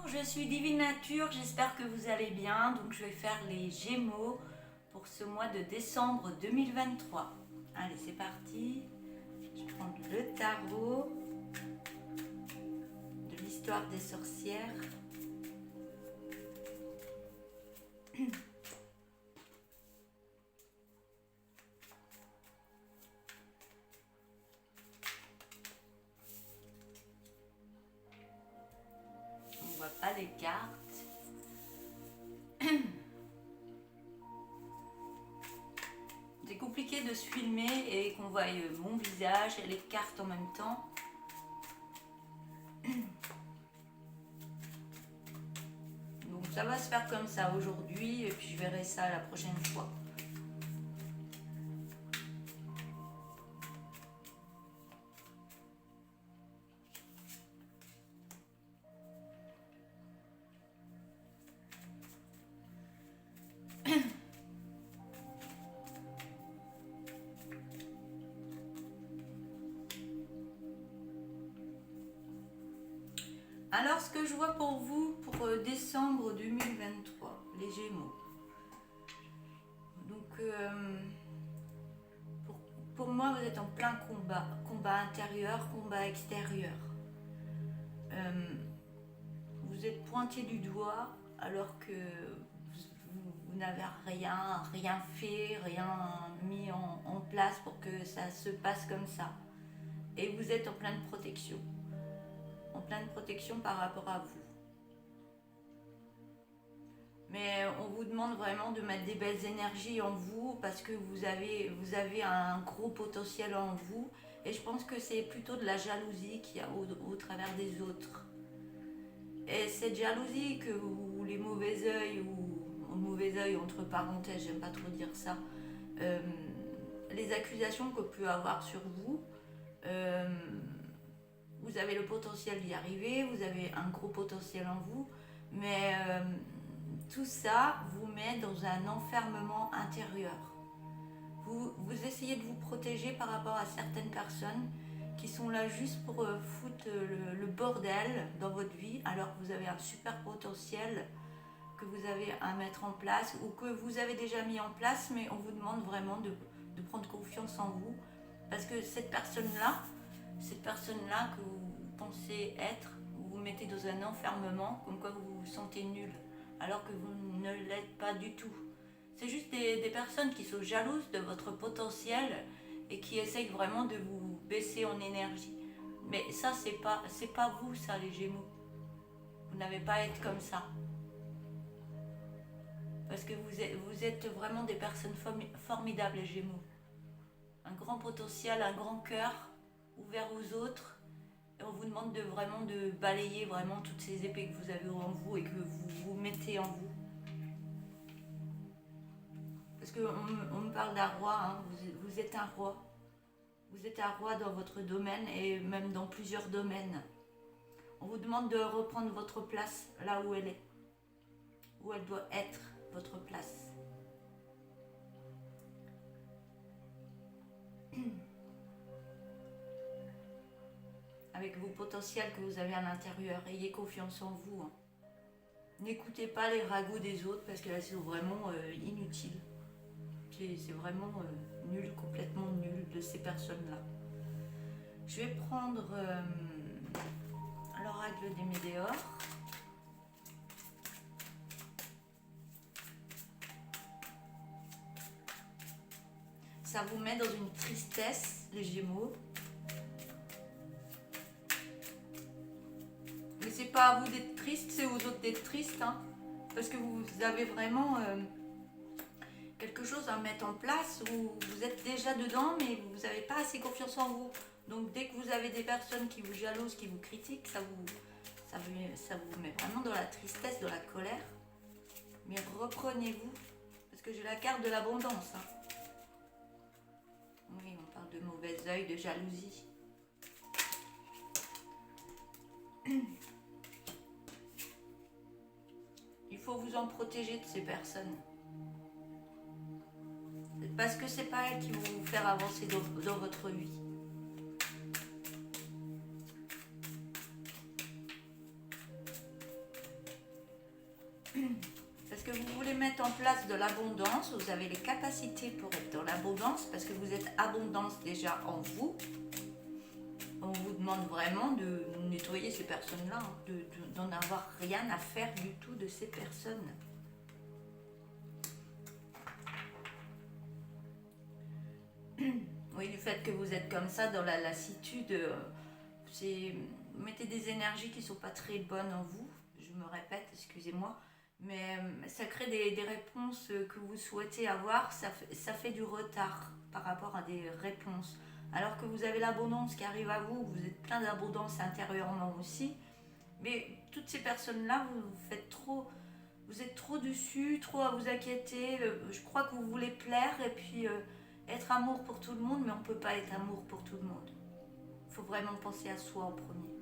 je suis Divine Nature, j'espère que vous allez bien. Donc je vais faire les Gémeaux pour ce mois de décembre 2023. Allez, c'est parti. Je vais prendre le tarot de l'histoire des sorcières. On ne voit pas les cartes. C'est compliqué de se filmer et qu'on voie mon visage et les cartes en même temps. Donc ça va se faire comme ça aujourd'hui et puis je verrai ça la prochaine fois. Alors, ce que je vois pour vous pour décembre 2023, les Gémeaux. Donc, pour moi, vous êtes en plein combat intérieur, combat extérieur. Vous êtes pointé du doigt alors que vous n'avez rien fait, rien mis en place pour que ça se passe comme ça. Et vous êtes en pleine protection. En pleine protection par rapport à vous. Mais on vous demande vraiment de mettre des belles énergies en vous parce que vous avez un gros potentiel en vous. Et je pense que c'est plutôt de la jalousie qu'il y a au travers des autres. Et cette jalousie ou les mauvais œils, ou mauvais œil entre parenthèses, j'aime pas trop dire ça, les accusations qu'on peut avoir sur vous, vous avez le potentiel d'y arriver, vous avez un gros potentiel en vous, mais tout ça vous met dans un enfermement intérieur. Vous essayez de vous protéger par rapport à certaines personnes qui sont là juste pour foutre le bordel dans votre vie, alors que vous avez un super potentiel que vous avez à mettre en place ou que vous avez déjà mis en place, mais on vous demande vraiment de prendre confiance en vous, parce que cette personne-là que vous pensez être, vous vous mettez dans un enfermement, comme quoi vous vous sentez nul, alors que vous ne l'êtes pas du tout. C'est juste des personnes qui sont jalouses de votre potentiel et qui essayent vraiment de vous baisser en énergie. Mais ça, c'est pas vous, ça, les Gémeaux. Vous n'avez pas à être comme ça. Parce que vous êtes vraiment des personnes formidables, les Gémeaux. Un grand potentiel, un grand cœur, ouvert aux autres. Et on vous demande vraiment de balayer vraiment toutes ces épées que vous avez en vous et que vous mettez en vous. Parce qu'on me parle d'un roi, hein. Vous êtes un roi. Vous êtes un roi dans votre domaine et même dans plusieurs domaines. On vous demande de reprendre votre place là où elle est. Où elle doit être, votre place. Avec vos potentiels que vous avez à l'intérieur. Ayez confiance en vous. Hein. N'écoutez pas les ragots des autres parce que là, c'est vraiment inutile. C'est vraiment nul, complètement nul de ces personnes-là. Je vais prendre l'oracle des Médéors. Ça vous met dans une tristesse, les Gémeaux. Mais c'est pas à vous d'être triste, c'est aux autres d'être triste. Hein, parce que vous avez vraiment quelque chose à mettre en place où vous êtes déjà dedans, mais vous n'avez pas assez confiance en vous. Donc dès que vous avez des personnes qui vous jalousent, qui vous critiquent, ça vous met vraiment dans la tristesse, dans la colère. Mais reprenez-vous, parce que j'ai la carte de l'abondance. Hein. Oui, on parle de mauvais œil, de jalousie. Il faut vous en protéger de ces personnes. Parce que c'est pas elles qui vont vous faire avancer dans votre vie. Parce que vous voulez mettre en place de l'abondance, vous avez les capacités pour être dans l'abondance, parce que vous êtes abondance déjà en vous. On vous demande vraiment de nettoyer ces personnes-là, hein, d'en avoir rien à faire du tout de ces personnes. Oui, du fait que vous êtes comme ça dans la lassitude, vous mettez des énergies qui ne sont pas très bonnes en vous. Je me répète, excusez-moi. Mais ça crée des réponses que vous souhaitez avoir, ça fait du retard par rapport à des réponses. Alors que vous avez l'abondance qui arrive à vous, vous êtes plein d'abondance intérieurement aussi. Mais toutes ces personnes-là, vous êtes trop dessus, trop à vous inquiéter. Je crois que vous voulez plaire et puis être amour pour tout le monde, mais on ne peut pas être amour pour tout le monde. Il faut vraiment penser à soi en premier.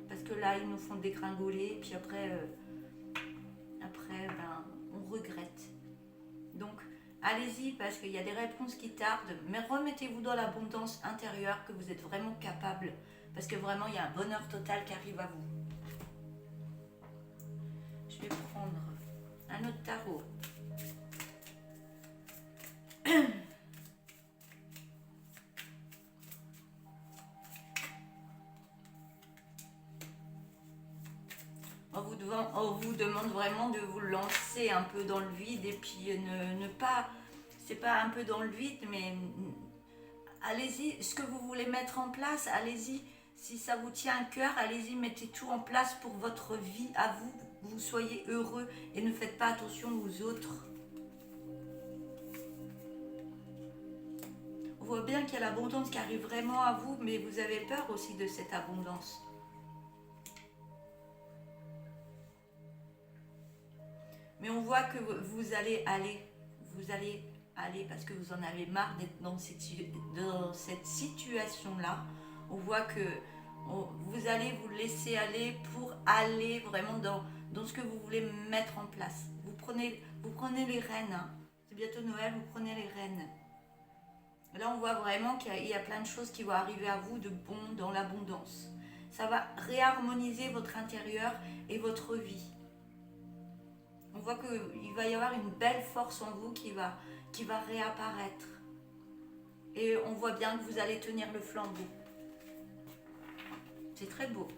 Parce que là, ils nous font dégringoler, et puis après on regrette. Donc, allez-y parce qu'il y a des réponses qui tardent, mais remettez-vous dans l'abondance intérieure que vous êtes vraiment capable, parce que vraiment, il y a un bonheur total qui arrive à vous. Je vais prendre un autre tarot. On vous demande vraiment de vous lancer un peu dans le vide et puis ne pas, c'est pas un peu dans le vide, mais allez-y, ce que vous voulez mettre en place, allez-y. Si ça vous tient à cœur, allez-y, mettez tout en place pour votre vie à vous, vous soyez heureux et ne faites pas attention aux autres. On voit bien qu'il y a l'abondance qui arrive vraiment à vous, mais vous avez peur aussi de cette abondance. Mais on voit que vous allez aller parce que vous en avez marre d'être dans cette situation-là. On voit que vous allez vous laisser aller pour aller vraiment dans ce que vous voulez mettre en place. Vous prenez les rênes. Hein. C'est bientôt Noël, vous prenez les rênes. Là, on voit vraiment qu'il y a plein de choses qui vont arriver à vous de bon dans l'abondance. Ça va réharmoniser votre intérieur et votre vie. On voit qu'il va y avoir une belle force en vous qui va réapparaître. Et on voit bien que vous allez tenir le flambeau. C'est très beau.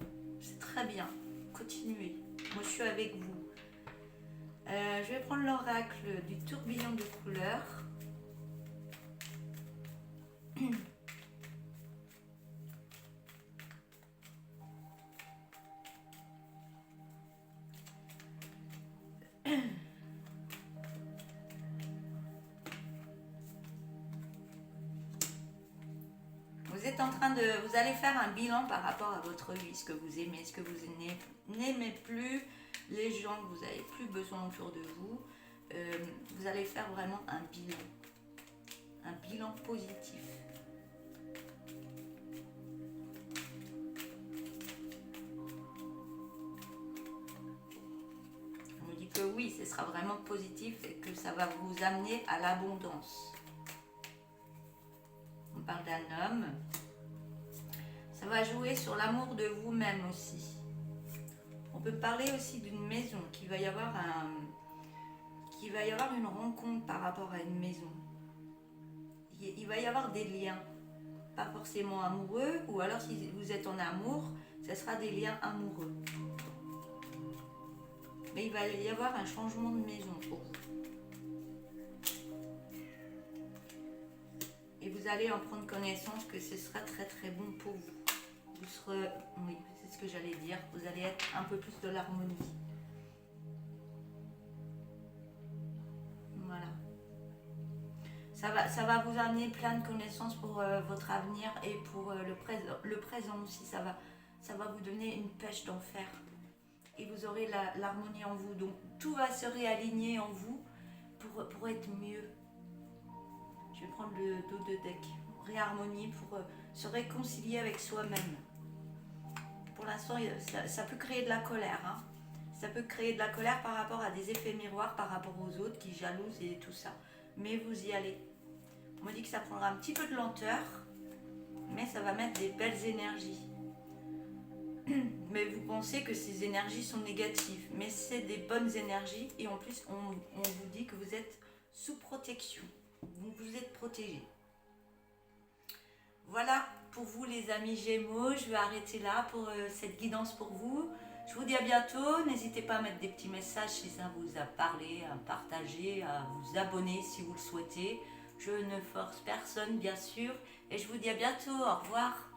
C'est très bien. Continuez. Moi, je suis avec vous. Je vais prendre l'oracle du tourbillon de couleurs. Vous allez faire un bilan par rapport à votre vie, ce que vous aimez, ce que vous n'aimez plus, les gens que vous n'avez plus besoin autour de vous. Vous allez faire vraiment un bilan positif. On me dit que oui, ce sera vraiment positif et que ça va vous amener à l'abondance. On parle d'un homme. Ça va jouer sur l'amour de vous-même aussi. On peut parler aussi d'une maison, qu'il va y avoir une rencontre par rapport à une maison. Il va y avoir des liens, pas forcément amoureux, ou alors si vous êtes en amour, ce sera des liens amoureux. Mais il va y avoir un changement de maison pour vous. Et vous allez en prendre connaissance que ce sera très très bon pour vous. Vous serez, oui, c'est ce que j'allais dire, vous allez être un peu plus de l'harmonie. Voilà. Ça va vous amener plein de connaissances pour votre avenir et pour le présent aussi. Ça va vous donner une pêche d'enfer. Et vous aurez l'harmonie en vous. Donc tout va se réaligner en vous pour être mieux. Je vais prendre le dos de deck. Réharmonie pour se réconcilier avec soi-même. Pour l'instant, ça peut créer de la colère. Hein. Ça peut créer de la colère par rapport à des effets miroirs, par rapport aux autres qui jalousent et tout ça. Mais vous y allez. On me dit que ça prendra un petit peu de lenteur, mais ça va mettre des belles énergies. mais vous pensez que ces énergies sont négatives, mais c'est des bonnes énergies et en plus on vous dit que vous êtes sous protection, vous êtes protégés. Voilà pour vous les amis Gémeaux, je vais arrêter là pour cette guidance pour vous. Je vous dis à bientôt, n'hésitez pas à mettre des petits messages si ça vous a parlé, à partager, à vous abonner si vous le souhaitez. Je ne force personne bien sûr et je vous dis à bientôt, au revoir.